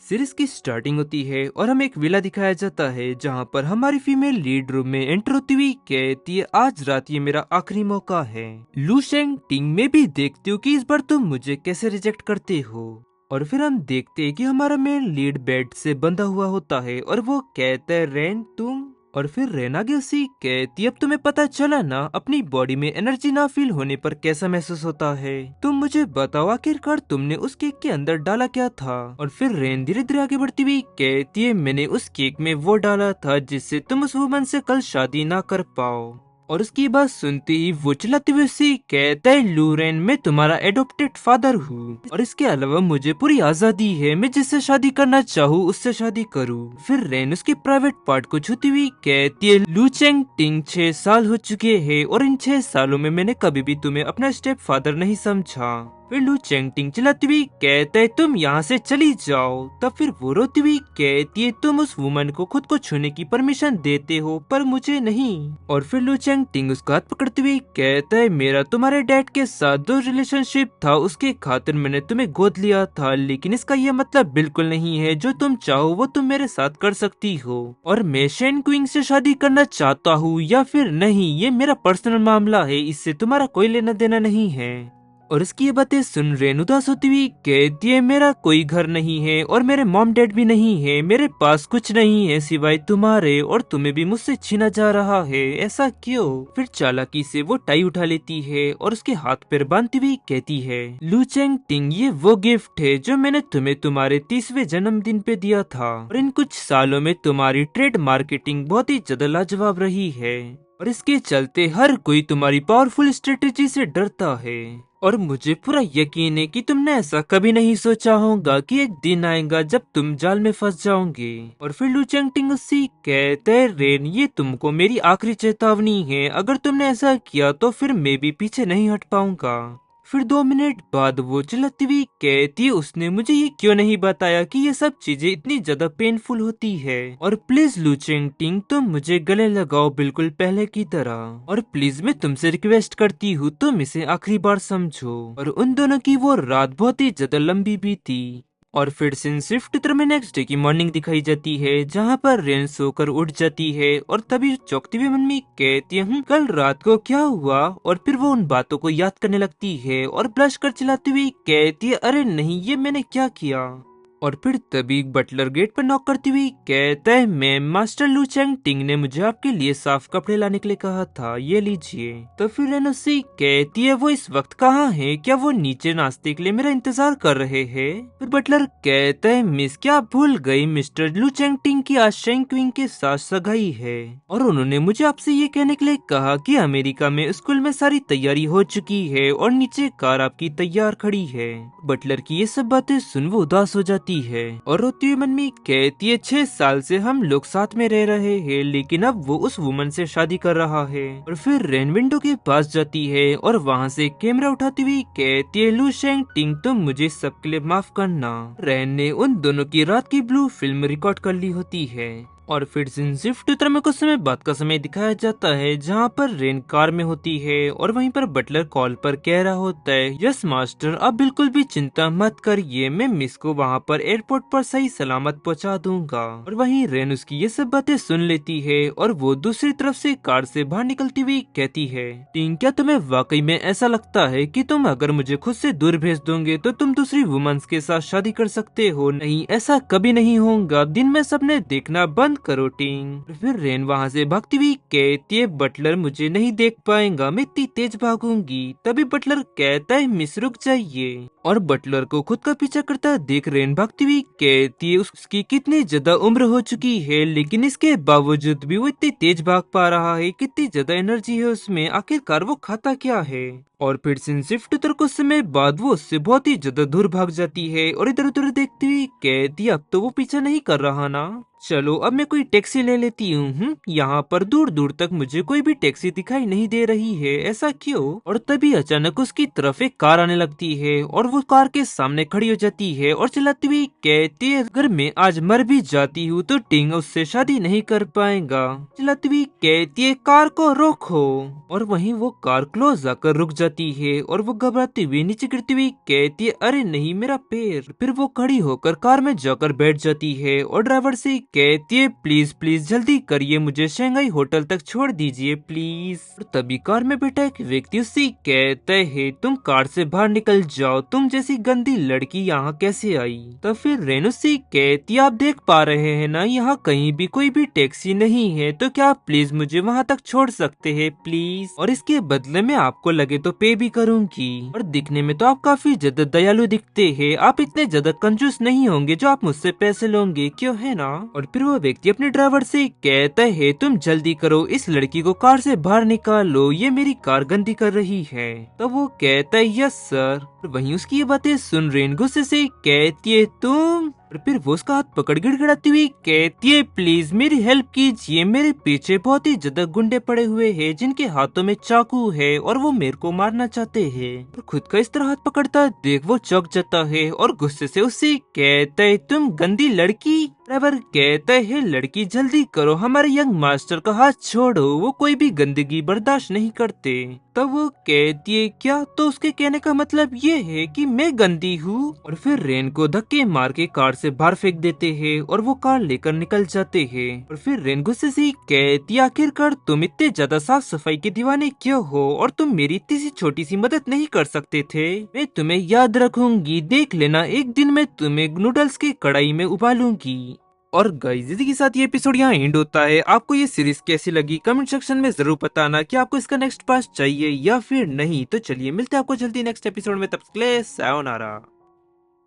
Series की starting होती है और हमें एक विला दिखाया जाता है जहां पर हमारी फीमेल लीड रूम में एंटर होती हुई कहती है, आज रात ये मेरा आखिरी मौका है। लू शेंग टिंग में भी देखते हो कि इस बार तुम मुझे कैसे रिजेक्ट करते हो। और फिर हम देखते हैं कि हमारा मेन लीड बेड से बंधा हुआ होता है और वो कहता है, रेन तुम। और फिर रेन आगे उसी कहती, अब तुम्हें पता चला ना अपनी बॉडी में एनर्जी ना फील होने पर कैसा महसूस होता है। तुम मुझे बताओ आखिरकार तुमने उस केक के अंदर डाला क्या था। और फिर रेन धीरे धीरे आगे बढ़ती हुई कहती है, मैंने उस केक में वो डाला था जिससे तुम उस वुमन से कल शादी ना कर पाओ। और उसकी बात सुनते ही वो चिल्लाते हुए उसे कहता है, लूरेन मैं तुम्हारा एडॉप्टेड फादर हूँ और इसके अलावा मुझे पूरी आजादी है, मैं जिससे शादी करना चाहूँ उससे शादी करूँ। फिर रेन उसके प्राइवेट पार्ट को छूती हुई कहती है, लू चेंग टिंग 6 साल हो चुके हैं और इन 6 सालों में मैंने कभी भी तुम्हें अपना स्टेप फादर नहीं समझा। फिर लू चेंग टिंग चिल्लाती हुई कहता है, तुम यहाँ से चली जाओ। तब फिर वो रोती हुई कहती है, तुम उस वुमन को खुद को छूने की परमिशन देते हो पर मुझे नहीं। और फिर लू चेंग टिंग उसका हाथ पकड़ते हुए कहता है, मेरा तुम्हारे डैड के साथ जो रिलेशनशिप था उसके खातिर मैंने तुम्हें गोद लिया था, लेकिन इसका ये मतलब बिल्कुल नहीं है जो तुम चाहो वो तुम मेरे साथ कर सकती हो। और मैं शेन क्विंग से शादी करना चाहता हूँ या फिर नहीं ये मेरा पर्सनल मामला है, इससे तुम्हारा कोई लेना देना नहीं है। और इसकी ये बातें सुन रेन उदास होती हुई कहती है, मेरा कोई घर नहीं है और मेरे मॉम डैड भी नहीं है, मेरे पास कुछ नहीं है सिवाय तुम्हारे, और तुम्हें भी मुझसे छीना जा रहा है, ऐसा क्यों। फिर चालाकी से वो टाई उठा लेती है और उसके हाथ पैर बांधती हुई कहती है, लू चेंग टिंग ये वो गिफ्ट है जो मैंने तुम्हें तुम्हारे 30वें जन्मदिन पे दिया था और इन कुछ सालों में तुम्हारी ट्रेड मार्केटिंग बहुत ही ज्यादा लाजवाब रही है और इसके चलते हर कोई तुम्हारी पावरफुल स्ट्रेटेजी से डरता है। और मुझे पूरा यकीन है कि तुमने ऐसा कभी नहीं सोचा होगा कि एक दिन आएगा जब तुम जाल में फंस जाओगे। और फिर लू चेंग टिंग उससे कहते, रेन ये तुमको मेरी आखिरी चेतावनी है, अगर तुमने ऐसा किया तो फिर मैं भी पीछे नहीं हट पाऊंगा। फिर 2 मिनट बाद वो चिल्लाती हुई कहती, उसने मुझे ये क्यों नहीं बताया कि ये सब चीजें इतनी ज्यादा पेनफुल होती है। और प्लीज लू चेंग टिंग तुम मुझे गले लगाओ बिल्कुल पहले की तरह, और प्लीज मैं तुमसे रिक्वेस्ट करती हूँ तुम इसे आखिरी बार समझो। और उन दोनों की वो रात बहुत ही ज्यादा लंबी भी थी। और फिर सीन शिफ्ट तरह में नेक्स्ट डे की मॉर्निंग दिखाई जाती है जहाँ पर रेन सोकर उठ जाती है और तभी चौंकती हुई मन में कहती है, कल रात को क्या हुआ। और फिर वो उन बातों को याद करने लगती है और ब्लश कर चिल्लाती हुई कहती है, अरे नहीं ये मैंने क्या किया। और फिर तभी बटलर गेट पर नॉक करती हुई कहता है, मैम मास्टर लू चेंग टिंग ने मुझे आपके लिए साफ कपड़े लाने के लिए कहा था, ये लीजिए। तो फिर रेन उससे कहती है, वो इस वक्त कहाँ है, क्या वो नीचे नाश्ते के लिए मेरा इंतजार कर रहे हैं। फिर बटलर कहता है, मिस क्या आप भूल गई मिस्टर लू चेंग टिंग की आज शेंग क्विंग के साथ सगाई है और उन्होंने मुझे आपसे ये कहने के लिए कहा कि अमेरिका में स्कूल में सारी तैयारी हो चुकी है और नीचे कार आपकी तैयार खड़ी है। बटलर की ये सब बातें सुन वो उदास हो जाती है और रोती हुई मन में कहती है, 6 साल से हम लोग साथ में रह रहे हैं लेकिन अब वो उस वुमन से शादी कर रहा है। और फिर रेन विंडो के पास जाती है और वहाँ से कैमरा उठाती हुई कहती है, लू शेंग टिंग तुम मुझे सबके लिए माफ करना। रेन ने उन दोनों की रात की ब्लू फिल्म रिकॉर्ड कर ली होती है। और फिर सीन शिफ्ट उत्तर में कुछ समय बाद का समय दिखाया जाता है जहाँ पर रेन कार में होती है और वहीं पर बटलर कॉल पर कह रहा होता है, यस मास्टर आप बिल्कुल भी चिंता मत करिए, मैं मिस को वहाँ पर एयरपोर्ट पर सही सलामत पहुँचा दूंगा। और वहीं रेन उसकी ये सब बातें सुन लेती है और वो दूसरी तरफ से कार से बाहर निकलती हुई कहती है, टिंग क्या तुम्हें वाकई में ऐसा लगता है कि तुम अगर मुझे खुद से दूर भेज दोगे तो तुम दूसरी वुमन्स के साथ शादी कर सकते हो। नहीं ऐसा कभी नहीं होगा, दिन में सपने देखना बंद करो टिंग। फिर रेन वहाँ से भागती हुई कहती है, बटलर मुझे नहीं देख पाएगा, मैं इतनी तेज भागूंगी। तभी बटलर कहता है, मिस रुक जाइए। और बटलर को खुद का पीछा करता देख रेन भागती हुई कहती है, उसकी कितनी ज्यादा उम्र हो चुकी है लेकिन इसके बावजूद भी वो इतनी तेज भाग पा रहा है, कितनी ज्यादा एनर्जी है उसमें, आखिरकार वो खाता क्या है। और फिर सीन शिफ्ट उतर कुछ समय बाद वो उससे बहुत ही ज्यादा दूर भाग जाती है और इधर उधर देखती हुई कहती, अब तो वो पीछा नहीं कर रहा ना, चलो अब मैं कोई टैक्सी ले लेती हूँ। यहाँ पर दूर दूर तक मुझे कोई भी टैक्सी दिखाई नहीं दे रही है, ऐसा क्यों। और तभी अचानक उसकी तरफ एक कार आने लगती है और वो कार के सामने खड़ी हो जाती है और चिल्लाती हुई कहती है अगर मैं आज मर भी जाती हूँ तो टिंग उससे शादी नहीं कर पाएगा। चिल्लाती हुई कहती है कार को रोको, और वहीं वो कार क्लोज आकर रुक जाती है और वो घबराती हुई नीचे गिरती हुई कहती है अरे नहीं मेरा पैर। फिर वो खड़ी होकर कार में जाकर बैठ जाती है और ड्राइवर से कहती है प्लीज प्लीज जल्दी करिए, मुझे शंघाई होटल तक छोड़ दीजिए प्लीज। और तभी कार में बैठा एक व्यक्ति उससे कहता है तुम कार से बाहर निकल जाओ, तुम जैसी गंदी लड़की यहाँ कैसे आई। तब फिर रेनू से कहती आप देख पा रहे हैं ना यहाँ कहीं भी कोई भी टैक्सी नहीं है, तो क्या आप प्लीज मुझे वहाँ तक छोड़ सकते हैं प्लीज, और इसके बदले में आपको लगे तो पे भी करूंगी। और दिखने में तो आप काफी ज्यादा दयालु दिखते हैं, आप इतने ज्यादा कंजूस नहीं होंगे जो आप मुझसे पैसे लोगे, क्यों है ना। और फिर वो व्यक्ति अपने ड्राइवर से कहता है तुम जल्दी करो, इस लड़की को कार से बाहर निकालो, ये मेरी कार गंदी कर रही है। तो वो कहता है यस सर। वहीं उसकी ये बातें सुन रेन गुस्से से कहती है तुम, और फिर वो उसका हाथ पकड़ गिड़गिड़ाती हुई कहती है प्लीज मेरी हेल्प कीजिए, मेरे पीछे बहुत ही ज्यादा गुंडे पड़े हुए हैं जिनके हाथों में चाकू है और वो मेरे को मारना चाहते हैं। और खुद का इस तरह हाथ पकड़ता देख वो चौंक जाता है और गुस्से से उससे कहता है तुम गंदी लड़की। ड्राइवर कहता है लड़की जल्दी करो, हमारे यंग मास्टर का हाथ छोड़ो, वो कोई भी गंदगी बर्दाश्त नहीं करते। तब वो कहती है क्या, तो उसके कहने का मतलब ये है कि मैं गंदी हूँ। और फिर रेन को धक्के मार के कार से बाहर फेंक देते हैं और वो कार लेकर निकल जाते हैं। और फिर रेन गुस्से से कहती आखिरकार तुम इतने ज्यादा साफ सफाई के दीवाने क्यों हो और तुम मेरी इतनी सी छोटी सी मदद नहीं कर सकते थे। मैं तुम्हें याद रखूंगी, देख लेना एक दिन मैं तुम्हें नूडल्स की कढ़ाई में उबालूंगी। और गाइस इसी के साथ ये एपिसोड यहाँ एंड होता है। आपको ये सीरीज कैसी लगी कमेंट सेक्शन में जरूर बताना कि आपको इसका नेक्स्ट पार्ट चाहिए या फिर नहीं। तो चलिए मिलते हैं आपको जल्दी नेक्स्ट एपिसोड में, तब तक के लिए सायोनारा।